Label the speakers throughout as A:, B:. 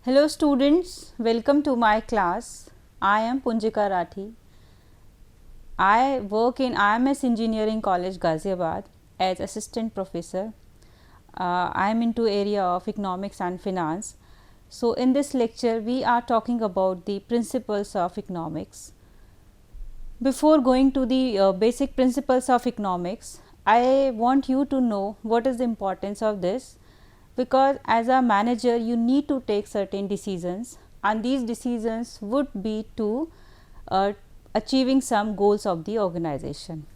A: Hello students, welcome to my class. I am Punjika Rathi. I work in IMS Engineering College Ghaziabad as assistant professor. I am into area of economics and finance. So in this lecture we are talking about the principles of economics. Before going to the basic principles of economics, I want you to know what is the importance of this, because as a manager you need to take certain decisions, and these decisions would be to achieving some goals of the organization.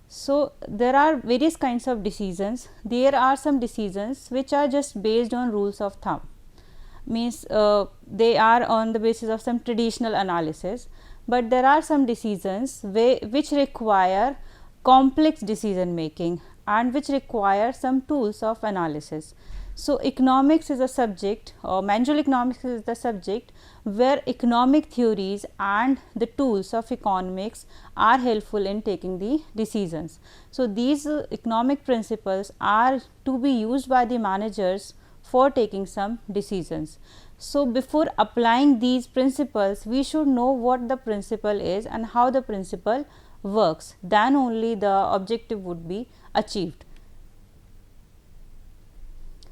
A: So there are various kinds of decisions. There are some decisions which are just based on rules of thumb, means they are on the basis of some traditional analysis, but there are some decisions which require complex decision making and which require some tools of analysis. So economics is a subject, or manual economics is the subject where economic theories and the tools of economics are helpful in taking the decisions. So these economic principles are to be used by the managers for taking some decisions. So before applying these principles, we should know what the principle is and how the principle works, then only the objective would be achieved.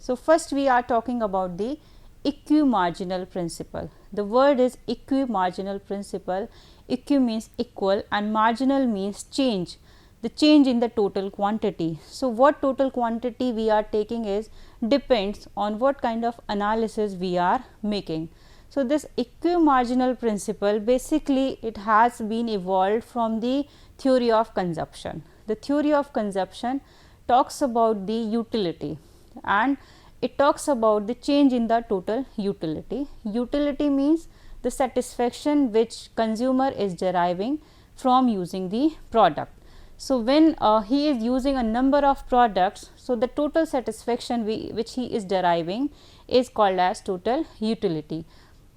A: So first we are talking about the equimarginal principle. The word is equimarginal principle. Equi means equal and marginal means change, the change in the total quantity. So what total quantity we are taking is depends on what kind of analysis we are making. So this equimarginal principle, basically it has been evolved from the theory of consumption. The theory of consumption talks about the utility, and it talks about the change in the total utility. Utility means the satisfaction which consumer is deriving from using the product. So when he is using a number of products, so the total satisfaction which he is deriving is called as total utility.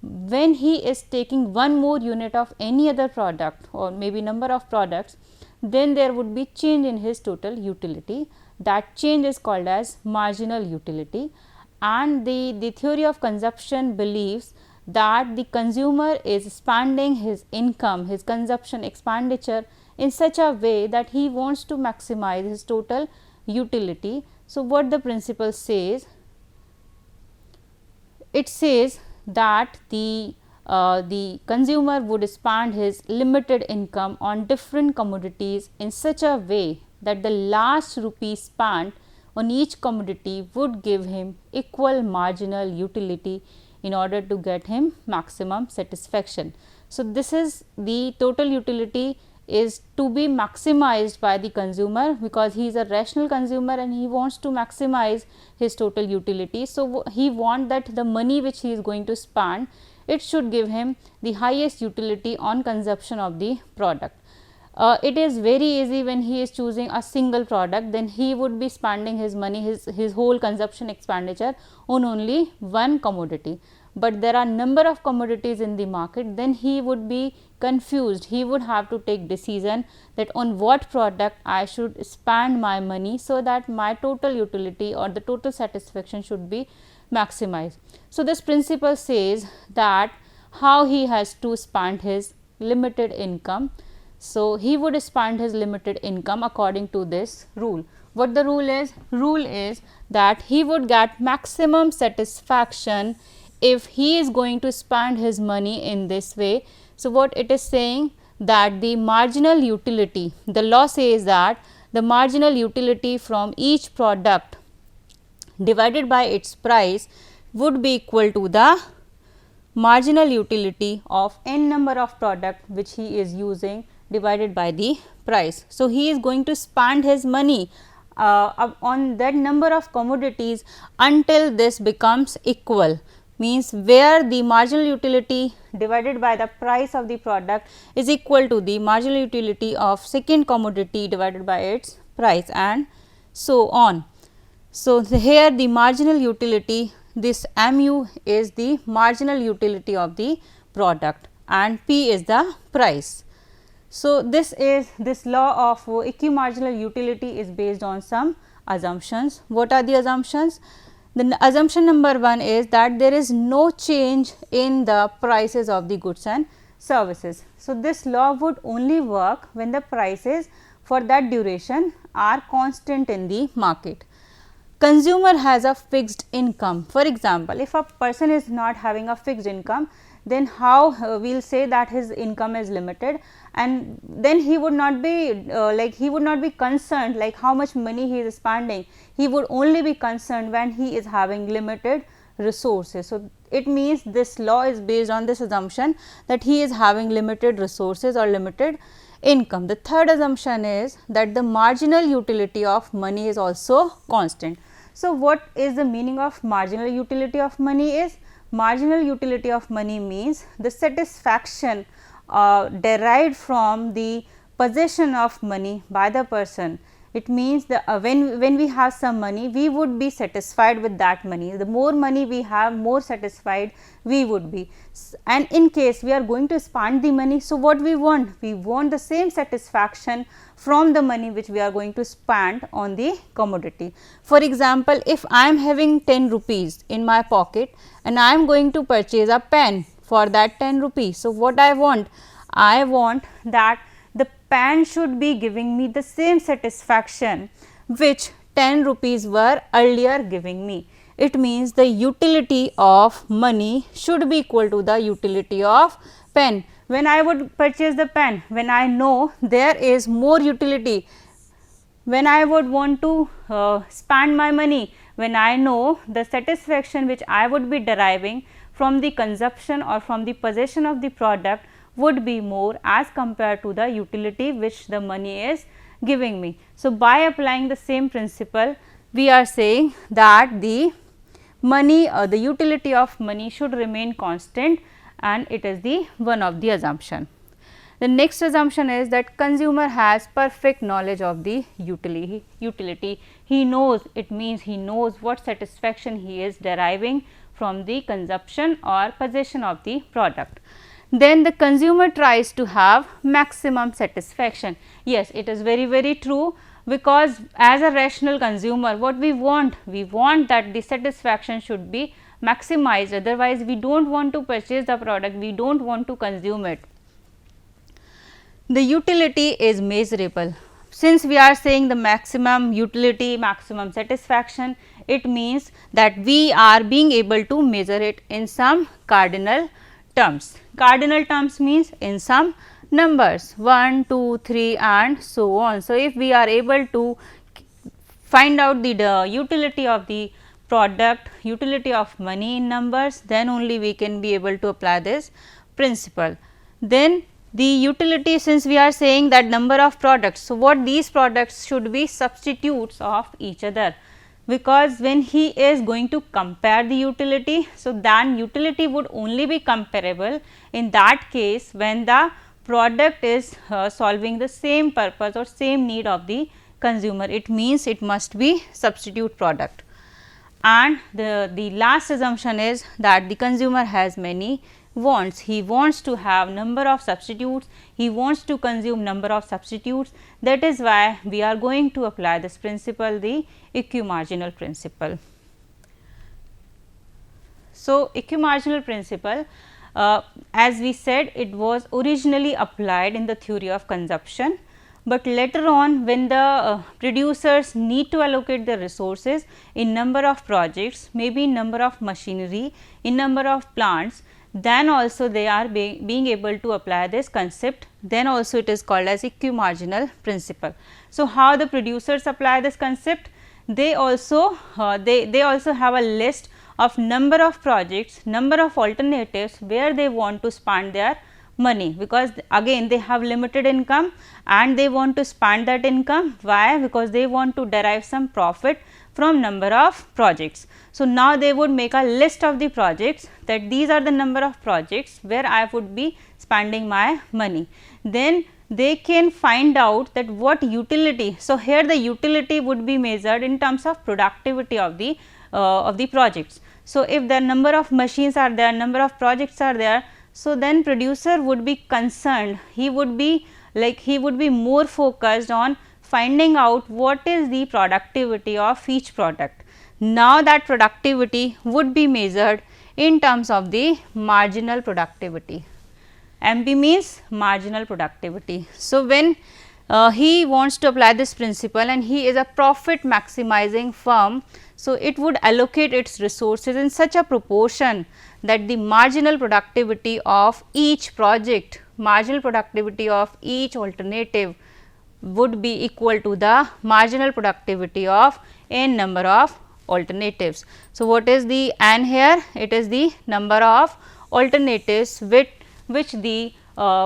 A: When he is taking one more unit of any other product or maybe number of products, then there would be change in his total utility. That change is called as marginal utility, and the theory of consumption believes that the consumer is spending his income, his consumption expenditure in such a way that he wants to maximize his total utility. So what the principle says, it says that the consumer would spend his limited income on different commodities in such a way that the last rupee spent on each commodity would give him equal marginal utility in order to get him maximum satisfaction. So this is the total utility is to be maximized by the consumer, because he is a rational consumer and he wants to maximize his total utility. So he wants that the money which he is going to spend, it should give him the highest utility on consumption of the product. It is very easy when he is choosing a single product, then he would be spending his money, his whole consumption expenditure on only one commodity. But there are number of commodities in the market, then he would be confused. He would have to take decision that on what product I should spend my money so that my total utility or the total satisfaction should be maximized. So this principle says that how he has to spend his limited income. So he would spend his limited income according to this rule. What the rule is? Rule is that he would get maximum satisfaction if he is going to spend his money in this way. So what it is saying, that the marginal utility, the law says that the marginal utility from each product divided by its price would be equal to the marginal utility of n number of product which he is using divided by the price. So he is going to spend his money on that number of commodities until this becomes equal, means where the marginal utility divided by the price of the product is equal to the marginal utility of second commodity divided by its price, and so on. So here the marginal utility, this mu is the marginal utility of the product and p is the price. So this law of equimarginal utility is based on some assumptions. What are the assumptions? The assumption number 1 is that there is no change in the prices of the goods and services. So, this law would only work when the prices for that duration are constant in the market. Consumer has a fixed income. For example, if a person is not having a fixed income, then how we will say that his income is limited, and then he would not be he would not be concerned like how much money he is spending. He would only be concerned when he is having limited resources. So, it means this law is based on this assumption that he is having limited resources or limited income. The third assumption is that the marginal utility of money is also constant. So, what is the meaning of marginal utility of money is? Marginal utility of money means the satisfaction derived from the possession of money by the person. It means that when we have some money, we would be satisfied with that money. The more money we have, more satisfied we would be. And in case we are going to spend the money, so what we want? We want the same satisfaction from the money which we are going to spend on the commodity. For example, if I am having 10 rupees in my pocket and I am going to purchase a pen for that 10 rupees. So, what I want? I want that the pen should be giving me the same satisfaction which 10 rupees were earlier giving me. It means the utility of money should be equal to the utility of pen. When I would purchase the pen, when I know there is more utility, when I would want to spend my money, when I know the satisfaction which I would be deriving from the consumption or from the possession of the product would be more as compared to the utility which the money is giving me. So, by applying the same principle, we are saying that the money or the utility of money should remain constant, and it is the one of the assumption. The next assumption is that consumer has perfect knowledge of the utility. He knows, it means he knows what satisfaction he is deriving from the consumption or possession of the product. Then the consumer tries to have maximum satisfaction. Yes, it is very true, because as a rational consumer, what we want? We want that the satisfaction should be maximized, otherwise we do not want to purchase the product, we do not want to consume it. The utility is measurable. Since we are saying the maximum utility, maximum satisfaction, it means that we are being able to measure it in some cardinal terms. Cardinal terms means in some numbers 1, 2, 3 and so on. So, if we are able to find out the utility of the product, utility of money in numbers, then only we can be able to apply this principle. Then the utility, since we are saying that number of products, so what these products should be substitutes of each other, because when he is going to compare the utility, so then utility would only be comparable in that case when the product is solving the same purpose or same need of the consumer. It means it must be substitute product. And the last assumption is that the consumer has many wants. He wants to have number of substitutes, he wants to consume number of substitutes. That is why we are going to apply this principle, the equimarginal principle. So, equimarginal principle, as we said, it was originally applied in the theory of consumption, but later on when the producers need to allocate the resources in number of projects, maybe in number of machinery, in number of plants, then also they are being able to apply this concept, then also it is called as equimarginal principle. So, how the producers apply this concept? They also they also have a list of number of projects, number of alternatives where they want to spend their money, because again they have limited income and they want to spend that income. Why? Because they want to derive some profit from number of projects. So, now they would make a list of the projects, that these are the number of projects where I would be spending my money. Then they can find out that what utility. So, here the utility would be measured in terms of productivity of the projects. So, if the number of machines are there, number of projects are there, so then producer would be concerned, he would be more focused on finding out what is the productivity of each product. Now that productivity would be measured in terms of the marginal productivity. MP means marginal productivity. So, when he wants to apply this principle and he is a profit maximizing firm, so it would allocate its resources in such a proportion that the marginal productivity of each project, marginal productivity of each alternative would be equal to the marginal productivity of n number of alternatives. So, what is the n here? It is the number of alternatives which the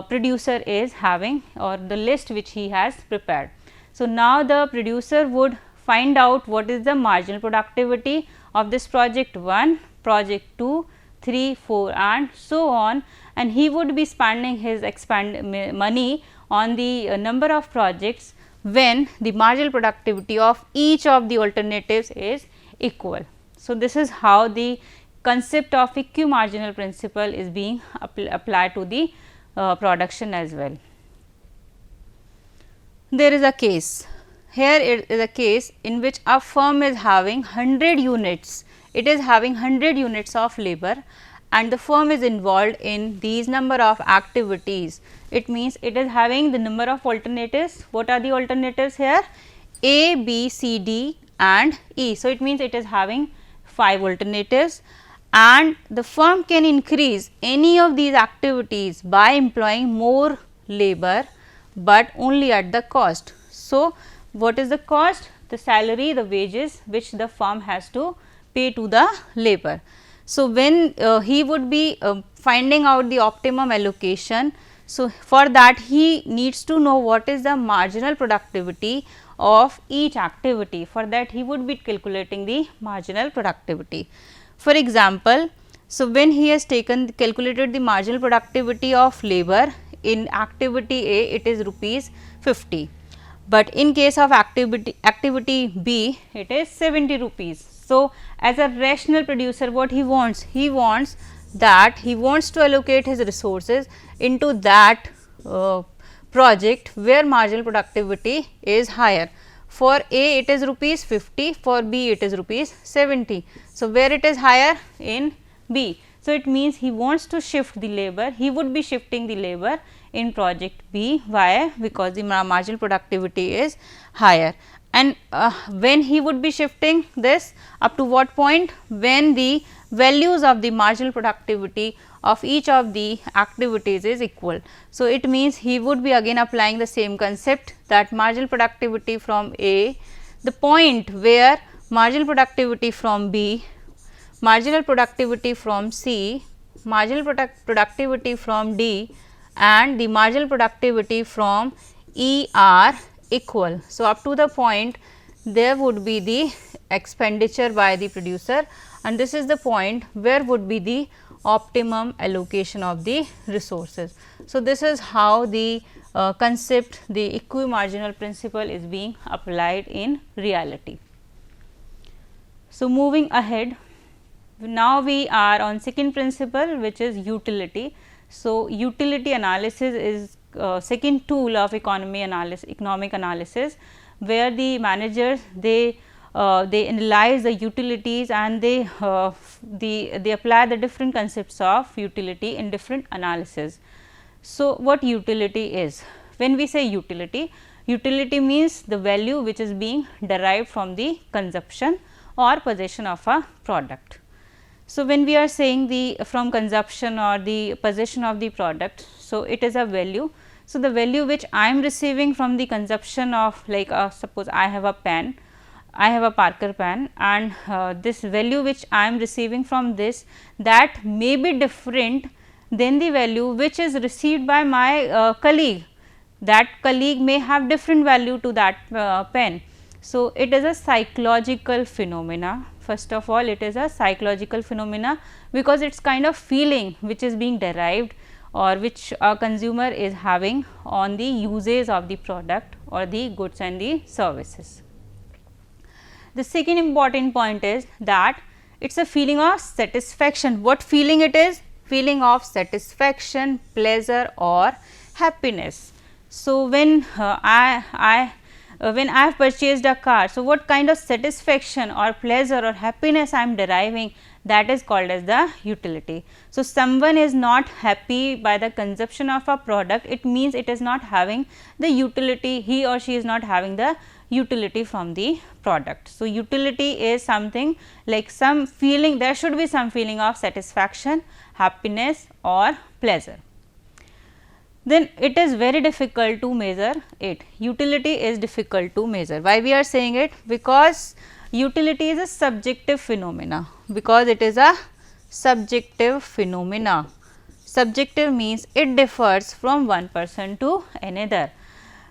A: producer is having, or the list which he has prepared. So, now the producer would find out what is the marginal productivity of this project 1, project 2, 3, 4 and so on, and he would be spending his money on the number of projects when the marginal productivity of each of the alternatives is equal. So, this is how the concept of equimarginal principle is being applied to the production as well. There is a case, here it is a case in which a firm is having 100 units, it is having 100 units of labor and the firm is involved in these number of activities. It means it is having the number of alternatives. What are the alternatives here? A, B, C, D and E. So, it means it is having 5 alternatives and the firm can increase any of these activities by employing more labor, but only at the cost. So, what is the cost? The salary, the wages which the firm has to pay to the labor. So, when he would be finding out the optimum allocation, so for that he needs to know what is the marginal productivity of each activity. For that he would be calculating the marginal productivity. For example, so when he has calculated the marginal productivity of labor in activity A, it is rupees 50, but in case of activity B, it is 70 rupees. So, as a rational producer, what he wants? He wants that he wants to allocate his resources into that project where marginal productivity is higher. For A it is rupees 50, for B it is rupees 70. So, where it is higher? In B. So, it means he wants to shift the labor, he would be shifting the labor in project B. Why? Because the marginal productivity is higher. And when he would be shifting this, up to what point? When the values of the marginal productivity of each of the activities is equal. So, it means he would be again applying the same concept, that marginal productivity from A, the point where marginal productivity from B, marginal productivity from C, marginal productivity from D and the marginal productivity from E are equal. So, up to the point there would be the expenditure by the producer, and this is the point where would be the optimum allocation of the resources. So, this is how the concept, the equimarginal principle is being applied in reality. So, moving ahead, now we are on second principle, which is utility. So, utility analysis is second tool of economic analysis, where the managers they analyze the utilities and they apply the different concepts of utility in different analysis. So, what utility is? When we say utility, utility means the value which is being derived from the consumption or possession of a product. So, when we are saying the from consumption or the possession of the product, so it is a value. So, the value which I am receiving from the consumption of, like suppose I have a pen, I have a Parker pen, and this value which I am receiving from this, that may be different than the value which is received by my colleague. That colleague may have different value to that pen. So, it is a psychological phenomena. First of all, it is a psychological phenomena, because it is kind of feeling which is being derived or which a consumer is having on the uses of the product or the goods and the services. The second important point is that it is a feeling of satisfaction. What feeling it is? Feeling of satisfaction, pleasure or happiness. So, when when I have purchased a car, so what kind of satisfaction or pleasure or happiness I am deriving, that is called as the utility. So, someone is not happy by the consumption of a product, it means it is not having the utility, he or she is not having the utility from the product. So, utility is something like some feeling, there should be some feeling of satisfaction, happiness or pleasure. Then it is very difficult to measure it. Utility is difficult to measure. Why we are saying it? Because utility is a subjective phenomena, because it is a subjective phenomena. Subjective means it differs from one person to another.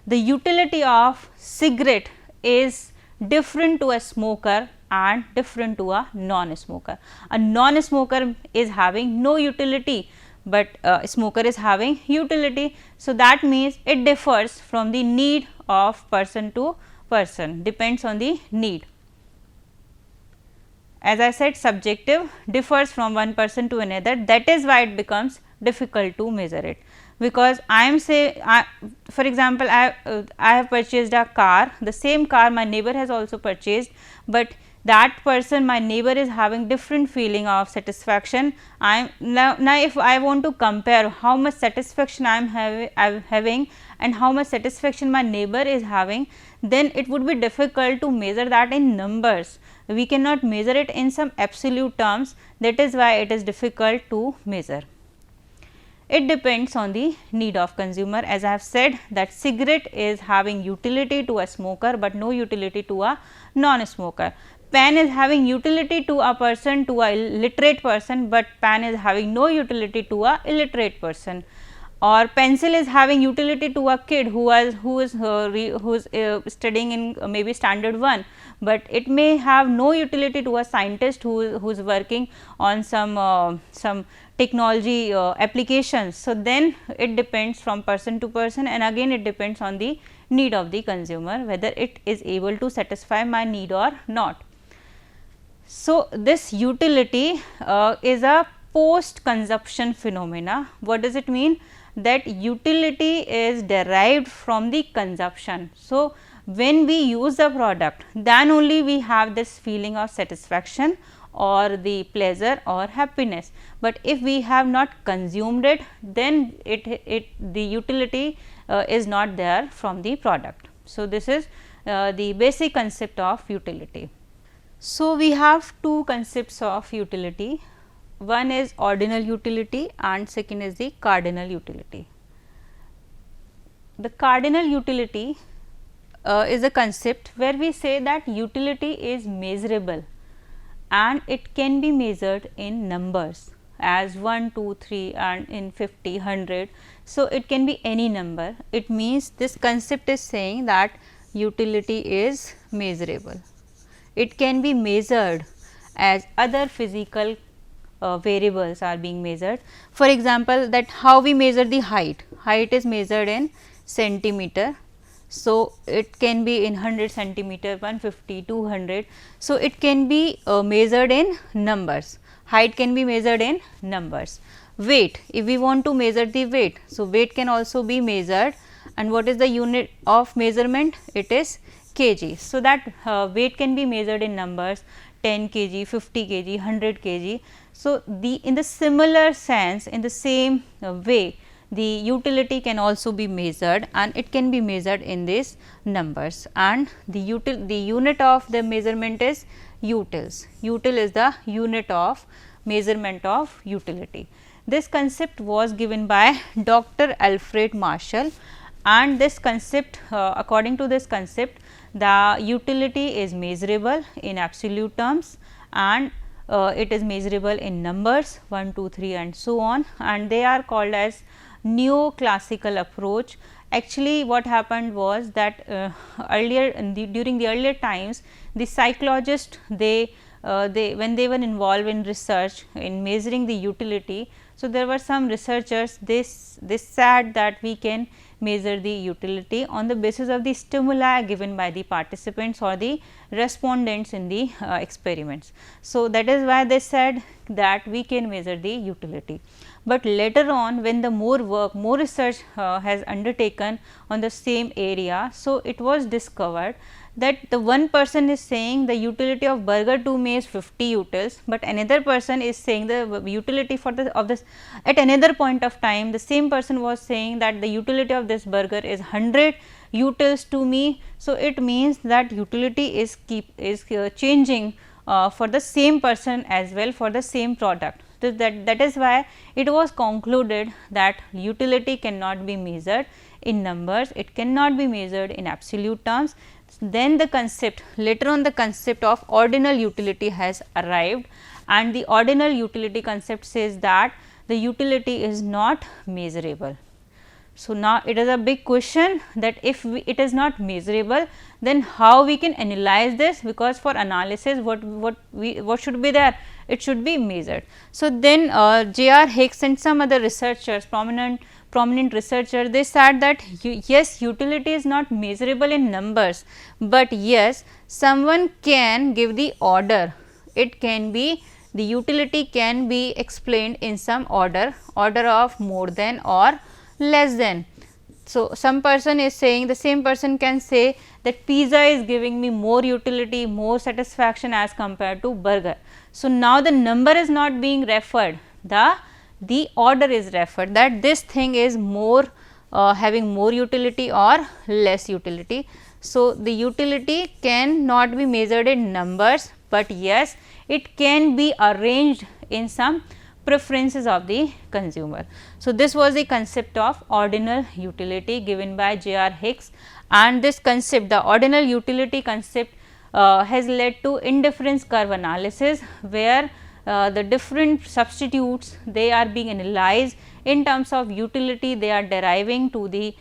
A: The utility of cigarette is different to a smoker and different to a non-smoker. A non-smoker is having no utility, but a smoker is having utility. So, that means it differs from the need of person to person, depends on the need. As I said, subjective, differs from one person to another, that is why it becomes difficult to measure it. Because I am for example, I have purchased a car, the same car my neighbor has also purchased, but that person, my neighbor, is having different feeling of satisfaction. I am now if I want to compare how much satisfaction I am having and how much satisfaction my neighbor is having, then it would be difficult to measure that in numbers. We cannot measure it in some absolute terms, that is why it is difficult to measure. It depends on the need of consumer. As I have said that cigarette is having utility to a smoker, but no utility to a non-smoker. Pen is having utility to a person, to a literate person, but pen is having no utility to a illiterate person. Or pencil is having utility to a kid who is studying in maybe standard 1, but it may have no utility to a scientist who is working on some technology applications. So, then it depends from person to person, and again it depends on the need of the consumer, whether it is able to satisfy my need or not. So, this utility is a post consumption phenomena. What does it mean? That utility is derived from the consumption. So, when we use the product, then only we have this feeling of satisfaction or the pleasure or happiness, but if we have not consumed it, then the utility is not there from the product. So, this is the basic concept of utility. So, we have two concepts of utility. One is ordinal utility and second is the cardinal utility. The cardinal utility is a concept where we say that utility is measurable and it can be measured in numbers as 1, 2, 3 and in 50, 100. So, it can be any number. It means this concept is saying that utility is measurable. It can be measured as other physical variables are being measured. For example, that how we measure the height. Height is measured in centimeter. So, it can be in 100 centimeter, 150, 200. So, it can be measured in numbers. Height can be measured in numbers. Weight, if we want to measure the weight, so weight can also be measured, and what is the unit of measurement? It is kg. So, that weight can be measured in numbers 10 kg, 50 kg, 100 kg. So, in the similar sense, in the same way, the utility can also be measured and it can be measured in these numbers, and the unit of the measurement is utils. Util is the unit of measurement of utility. This concept was given by Dr. Alfred Marshall, and this concept, according to this concept, the utility is measurable in absolute terms and it is measurable in numbers 1, 2, 3 and so on, and they are called as neoclassical approach. Actually, what happened was that earlier during the earlier times, the psychologists they when they were involved in research in measuring the utility. So, there were some researchers, they said that we can measure the utility on the basis of the stimuli given by the participants or the respondents in the experiments. So, that is why they said that we can measure the utility. But later on, when the more work, more research has undertaken on the same area, so it was discovered that the one person is saying the utility of burger 2 may is 50 utils, but another person is saying the utility for the of this at another point of time the same person was saying that the utility of this burger is 100 utils to me. So, it means that utility is changing for the same person as well for the same product. So, that is why it was concluded that utility cannot be measured in numbers, it cannot be measured in absolute terms. Then the concept, later on the concept of ordinal utility has arrived, and the ordinal utility concept says that the utility is not measurable. So, now it is a big question that if it is not measurable, then how we can analyze this, because for analysis what should be there, it should be measured. So, then J.R. Hicks and some other researchers, prominent researchers, they said that yes, utility is not measurable in numbers, but yes, someone can give the order, it can be the utility can be explained in some order of more than or less than. So, some person is saying, the same person can say that pizza is giving me more utility, more satisfaction as compared to burger. So, now the number is not being referred, the order is referred, that this thing is more having more utility or less utility. So, the utility can not be measured in numbers, but yes, it can be arranged in some preferences of the consumer. So, this was the concept of ordinal utility given by J.R. Hicks, and this concept, the ordinal utility concept has led to indifference curve analysis, where the different substitutes they are being analyzed in terms of utility they are deriving to the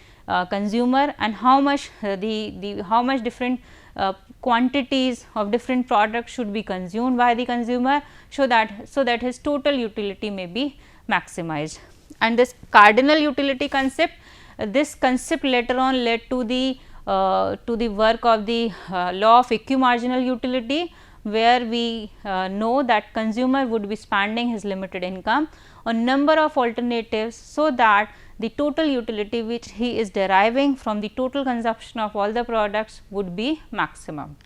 A: consumer, and how much how much different quantities of different products should be consumed by the consumer, so that his total utility may be maximized. And this cardinal utility concept, this concept later on led to the work of the law of equimarginal utility, where we know that consumer would be spending his limited income on number of alternatives, so that the total utility which he is deriving from the total consumption of all the products would be maximum.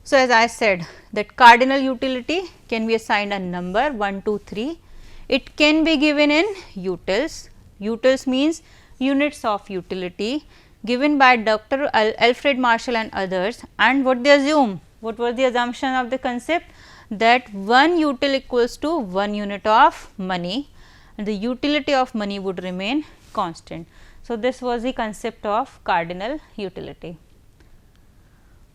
A: So, as I said that cardinal utility can be assigned a number 1, 2, 3. It can be given in utils. Utils means units of utility, given by Dr. Alfred Marshall and others, and what they assume, what was the assumption of the concept, that 1 util equals to 1 unit of money, and the utility of money would remain constant. So, this was the concept of cardinal utility.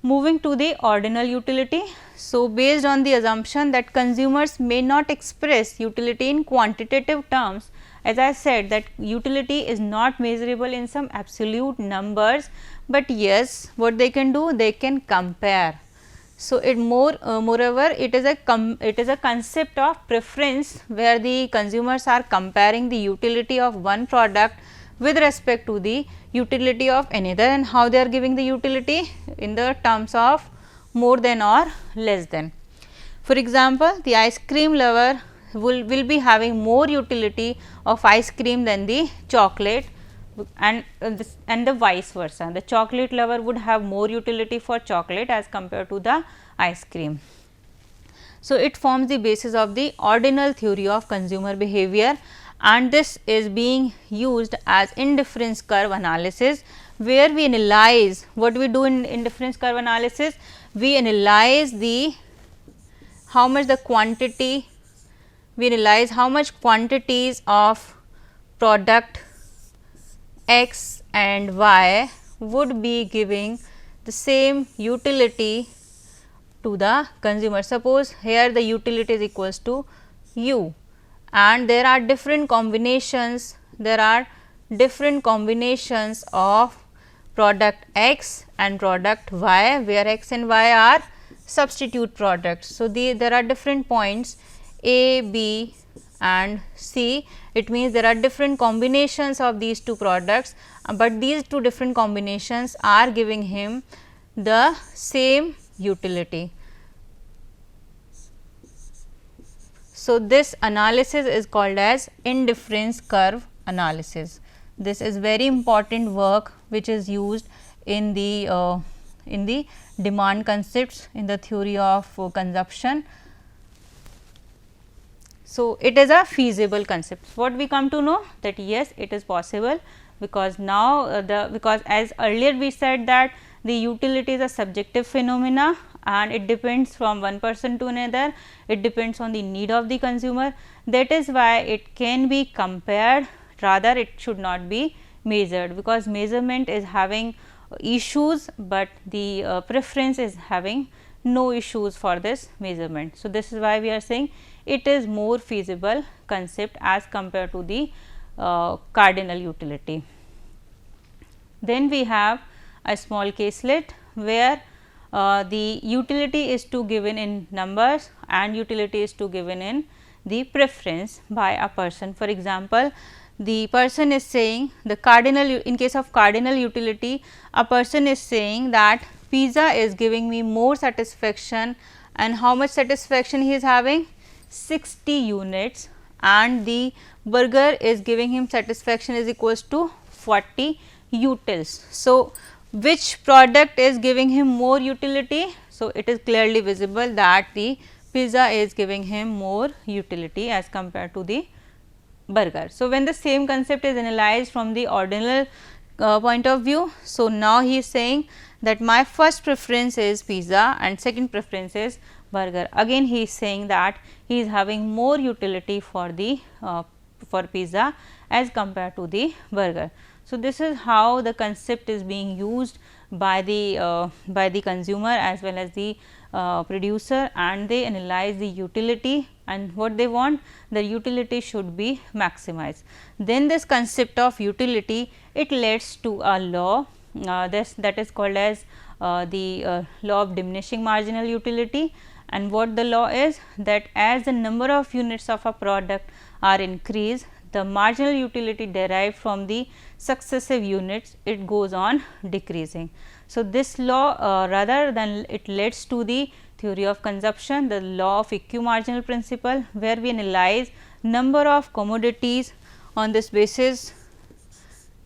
A: Moving to the ordinal utility. So, based on the assumption that consumers may not express utility in quantitative terms, as I said that utility is not measurable in some absolute numbers, but yes, what they can do, they can compare. So, moreover it is a concept of preference, where the consumers are comparing the utility of one product with respect to the utility of another, and how they are giving the utility in the terms of more than or less than. For example, the ice cream lover will be having more utility of ice cream than the chocolate, and the vice versa. The chocolate lover would have more utility for chocolate as compared to the ice cream. So, it forms the basis of the ordinal theory of consumer behavior, and this is being used as indifference curve analysis, where we analyze, what we do in indifference curve analysis, we analyze the how much the quantity, we analyze how much quantities of product x and y would be giving the same utility to the consumer. Suppose here the utility is equals to u, and there are different combinations, of product X and product Y, where X and Y are substitute products. So, there are different points A, B and C. It means there are different combinations of these two products, but these two different combinations are giving him the same utility. So, this analysis is called as indifference curve analysis. This is very important work which is used in the demand concepts in the theory of consumption. So, it is a feasible concept. What we come to know that yes, it is possible, because now because as earlier we said that the utility is a subjective phenomena and it depends from one person to another, it depends on the need of the consumer. That is why it can be compared, rather it should not be measured, because measurement is having issues, but the preference is having no issues for this measurement. So, this is why we are saying it is more feasible concept as compared to the cardinal utility. Then we have a small caselet where the utility is to given in numbers and utility is to given in the preference by a person. For example, the person is saying the cardinal, in case of cardinal utility, a person is saying that pizza is giving me more satisfaction, and how much satisfaction he is having? 60 units, and the burger is giving him satisfaction is equals to 40 utils. So, which product is giving him more utility? So, it is clearly visible that the pizza is giving him more utility as compared to the burger. So, when the same concept is analyzed from the ordinal point of view, so now he is saying that my first preference is pizza and second preference is burger. Again he is saying that he is having more utility for the for pizza as compared to the burger. So, this is how the concept is being used by the consumer as well as the producer, and they analyze the utility, and what they want, the utility should be maximized. Then this concept of utility, it leads to a law that is called as the law of diminishing marginal utility. And what the law is, that as the number of units of a product are increased, the marginal utility derived from the successive units, it goes on decreasing. So, this law rather than it leads to the theory of consumption, the law of equimarginal principle, where we analyze number of commodities on this basis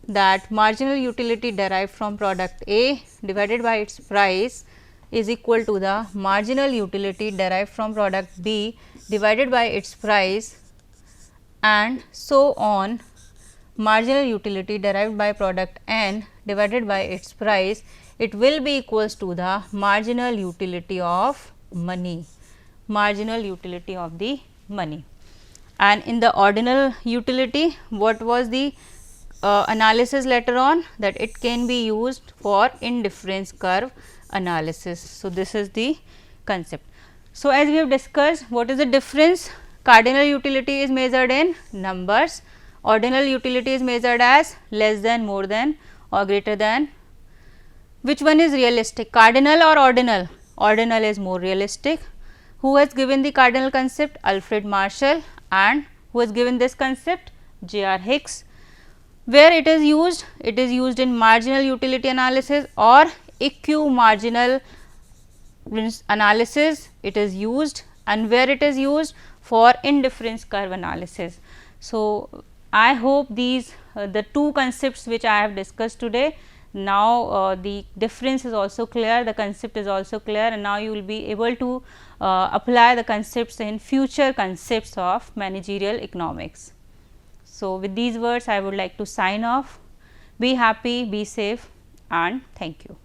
A: that marginal utility derived from product A divided by its price is equal to the marginal utility derived from product B divided by its price, and so on. Marginal utility derived by product N divided by its price, it will be equals to the marginal utility of money, marginal utility of the money. And in the ordinal utility, what was the analysis later on, that it can be used for indifference curve analysis. So, this is the concept. So, as we have discussed, what is the difference? Cardinal utility is measured in numbers, ordinal utility is measured as less than, more than or greater than. Which one is realistic, cardinal or ordinal? Ordinal is more realistic. Who has given the cardinal concept? Alfred Marshall. And who has given this concept? J.R. Hicks. Where it is used? It is used in marginal utility analysis or equimarginal analysis it is used, and where it is used? For indifference curve analysis. So, I hope these the two concepts which I have discussed today, now the difference is also clear, the concept is also clear, and now you will be able to apply the concepts in future concepts of managerial economics. So, with these words I would like to sign off. Be happy, be safe, and thank you.